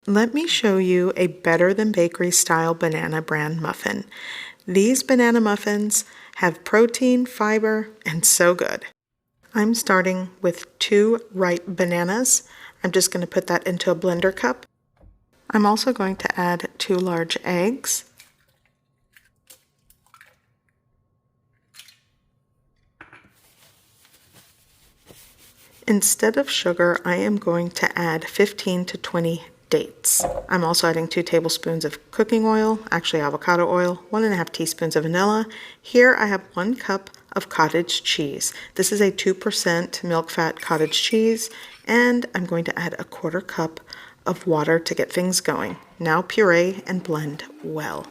Let me show you a better than bakery style banana bran muffin. These banana muffins have protein, fiber, and so good. I'm starting with 2 ripe bananas. I'm just going to put that into a blender cup. I'm also going to add 2 large eggs. Instead of sugar, I am going to add 15 to 20 dates. I'm also adding 2 tablespoons of cooking oil, actually avocado oil, 1.5 teaspoons of vanilla. Here I have 1 cup of cottage cheese. This is a 2% milk fat cottage cheese, and I'm going to add 1/4 cup of water to get things going. Now puree and blend well.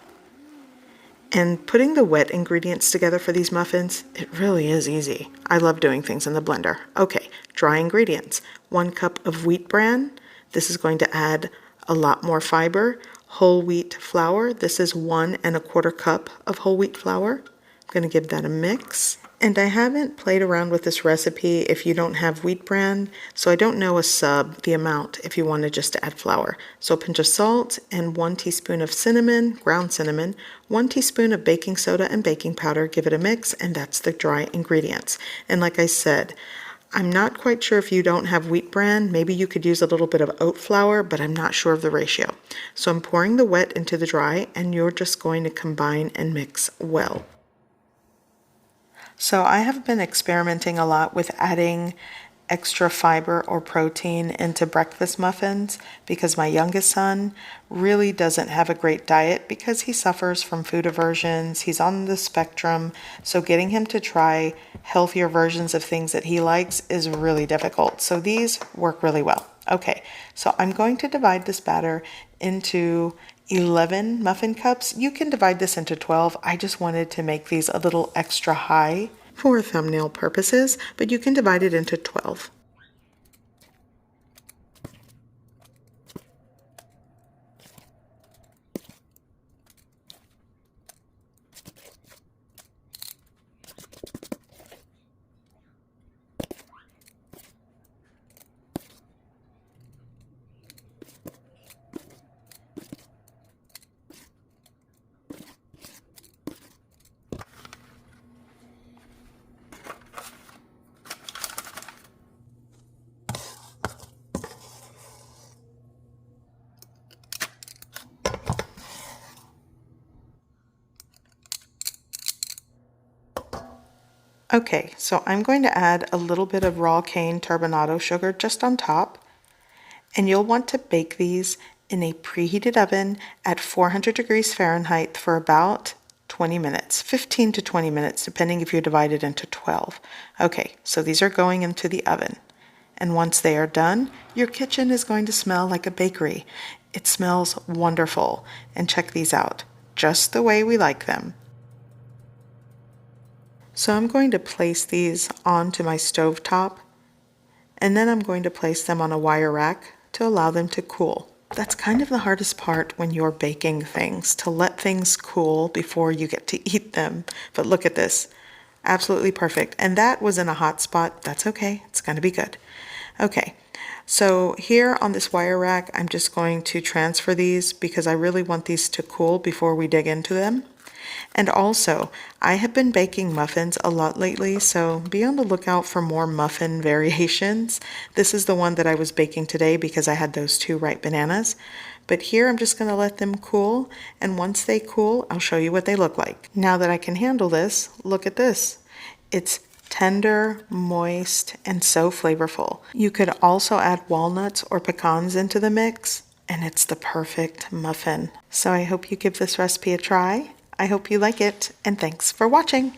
And putting the wet ingredients together for these muffins, it really is easy. I love doing things in the blender. Okay, dry ingredients. 1 cup of wheat bran. This is going to add a lot more fiber. Whole wheat flour. This is 1.25 cup of whole wheat flour. I'm going to give that a mix. And I haven't played around with this recipe if you don't have wheat bran, so I don't know the amount if you wanted just to add flour. So a pinch of salt and 1 teaspoon of cinnamon, ground cinnamon, 1 teaspoon of baking soda and baking powder. Give it a mix, and that's the dry ingredients. And like I said, I'm not quite sure if you don't have wheat bran. Maybe you could use a little bit of oat flour, but I'm not sure of the ratio. So I'm pouring the wet into the dry, and you're just going to combine and mix well. So I have been experimenting a lot with adding extra fiber or protein into breakfast muffins because my youngest son really doesn't have a great diet because he suffers from food aversions. He's on the spectrum, so getting him to try healthier versions of things that he likes is really difficult. So these work really well. Okay, so I'm going to divide this batter into 11 muffin cups. You can divide this into 12. I just wanted to make these a little extra high for thumbnail purposes, but you can divide it into 12. Okay, so I'm going to add a little bit of raw cane turbinado sugar just on top, and you'll want to bake these in a preheated oven at 400 degrees Fahrenheit for about 20 minutes, 15 to 20 minutes, depending if you divide it into 12. Okay, so these are going into the oven, and once they are done, your kitchen is going to smell like a bakery. It smells wonderful, and check these out, just the way we like them. So I'm going to place these onto my stove top, and then I'm going to place them on a wire rack to allow them to cool. That's kind of the hardest part when you're baking things, to let things cool before you get to eat them. But look at this, absolutely perfect. And that was in a hot spot. That's okay, it's going to be good. Okay, so here on this wire rack, I'm just going to transfer these because I really want these to cool before we dig into them. And also, I have been baking muffins a lot lately, so be on the lookout for more muffin variations. This is the one that I was baking today because I had those 2 ripe bananas. But here I'm just going to let them cool, and once they cool, I'll show you what they look like. Now that I can handle this, look at this. It's tender, moist, and so flavorful. You could also add walnuts or pecans into the mix, and it's the perfect muffin. So I hope you give this recipe a try. I hope you like it, and thanks for watching.